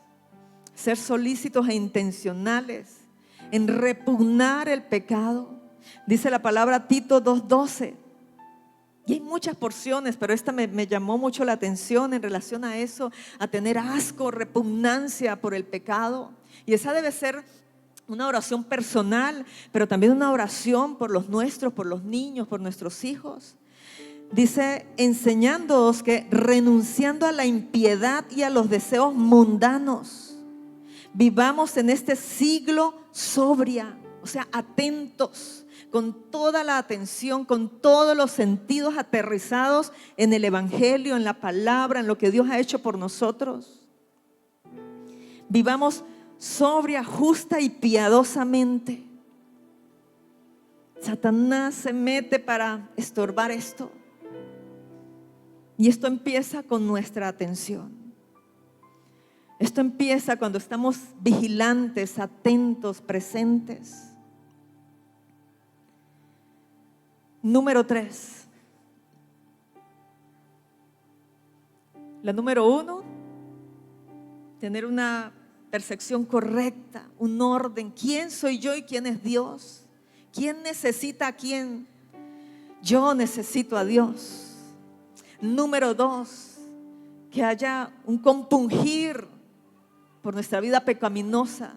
ser solícitos e intencionales en repugnar el pecado. Dice la palabra Tito 2:12. Y hay muchas porciones, pero esta me llamó mucho la atención en relación a eso, a tener asco, repugnancia por el pecado. Y esa debe ser una oración personal, pero también una oración por los nuestros, por los niños, por nuestros hijos. Dice: enseñándoos que renunciando a la impiedad y a los deseos mundanos, vivamos en este siglo sobria, o sea, atentos, con toda la atención, con todos los sentidos aterrizados en el Evangelio, en la palabra, en lo que Dios ha hecho por nosotros. Vivamos sobria, justa y piadosamente. Satanás se mete para estorbar esto. Y esto empieza con nuestra atención. Esto empieza cuando estamos vigilantes, atentos, presentes. Número 3. La número 1, tener una percepción correcta, un orden. ¿Quién soy yo y quién es Dios? ¿Quién necesita a quién? Yo necesito a Dios. Número 2, que haya un compungir por nuestra vida pecaminosa,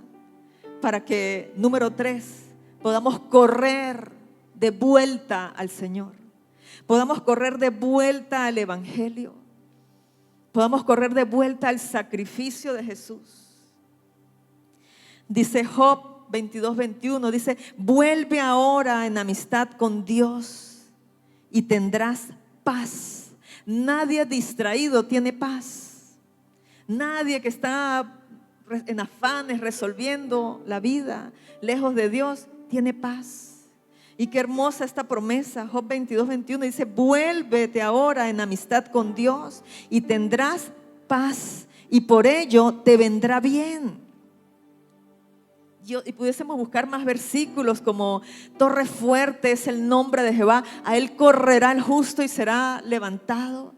para que, número 3, podamos correr de vuelta al Señor, podamos correr de vuelta al Evangelio, podamos correr de vuelta al sacrificio de Jesús. Dice Job 22:21, dice: vuelve ahora en amistad con Dios y tendrás paz. Nadie distraído tiene paz. Nadie que está en afanes resolviendo la vida lejos de Dios tiene paz. Y qué hermosa esta promesa. Job 22:21 dice: vuélvete ahora en amistad con Dios y tendrás paz, y por ello te vendrá bien. Y pudiésemos buscar más versículos como: torre fuerte es el nombre de Jehová, a él correrá el justo y será levantado.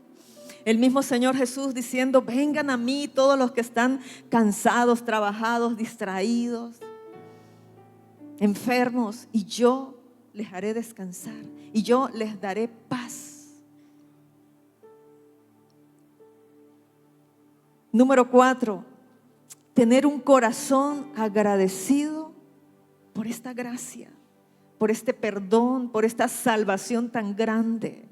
El mismo Señor Jesús diciendo: vengan a mí todos los que están cansados, trabajados, distraídos, enfermos, y yo les haré descansar, y yo les daré paz. Número 4, tener un corazón agradecido por esta gracia, por este perdón, por esta salvación tan grande.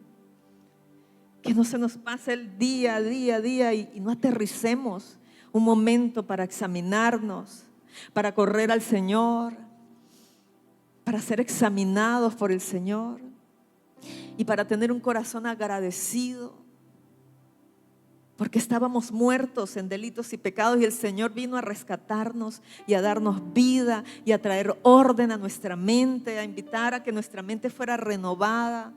Que no se nos pase el día a día y no aterricemos un momento para examinarnos, para correr al Señor, para ser examinados por el Señor y para tener un corazón agradecido, porque estábamos muertos en delitos y pecados y el Señor vino a rescatarnos y a darnos vida y a traer orden a nuestra mente, a invitar a que nuestra mente fuera renovada,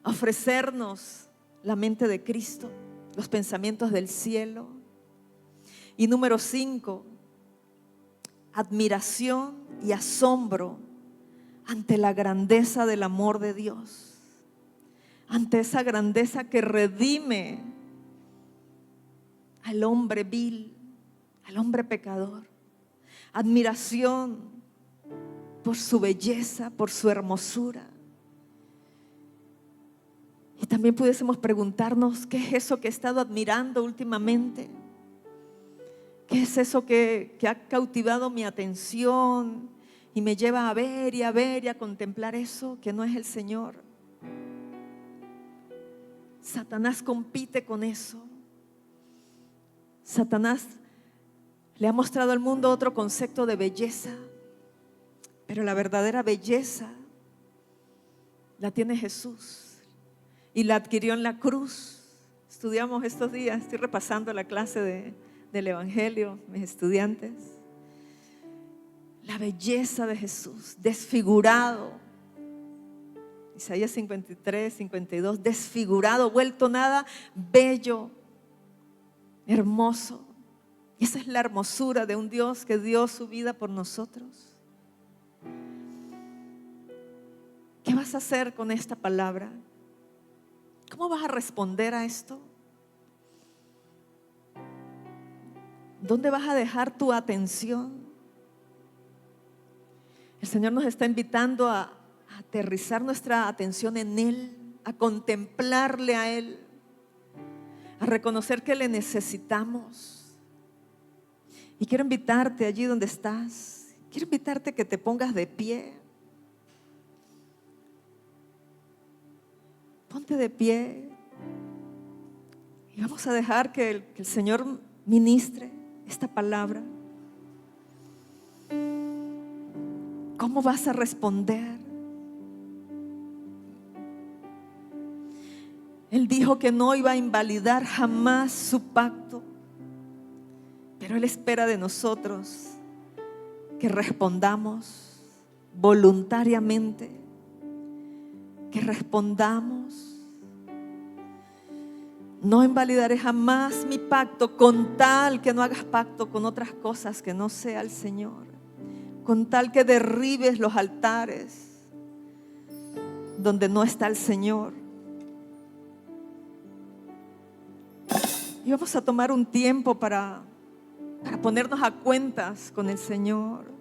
a ofrecernos la mente de Cristo, los pensamientos del cielo. Y número 5, admiración y asombro ante la grandeza del amor de Dios, ante esa grandeza que redime al hombre vil, al hombre pecador. Admiración por su belleza, por su hermosura. Y también pudiésemos preguntarnos: ¿qué es eso que he estado admirando últimamente? ¿Qué es eso que ha cautivado mi atención y me lleva a ver y a ver y a contemplar eso que no es el Señor? Satanás compite con eso. Satanás le ha mostrado al mundo otro concepto de belleza, pero la verdadera belleza la tiene Jesús. Y la adquirió en la cruz. Estudiamos estos días, estoy repasando la clase del Evangelio, mis estudiantes. La belleza de Jesús, desfigurado. Isaías 53, 52, desfigurado, vuelto nada, bello, hermoso. Y esa es la hermosura de un Dios que dio su vida por nosotros. ¿Qué vas a hacer con esta palabra? ¿Cómo vas a responder a esto? ¿Dónde vas a dejar tu atención? El Señor nos está invitando a aterrizar nuestra atención en Él, a contemplarle a Él, a reconocer que le necesitamos. Y quiero invitarte allí donde estás, quiero invitarte a que te pongas de pie. Ponte de pie y vamos a dejar que el Señor ministre esta palabra. ¿Cómo vas a responder? Él dijo que no iba a invalidar jamás su pacto, pero Él espera de nosotros que respondamos voluntariamente, que respondamos. No invalidaré jamás mi pacto, con tal que no hagas pacto con otras cosas que no sea el Señor, con tal que derribes los altares donde no está el Señor. Y vamos a tomar un tiempo para ponernos a cuentas con el Señor.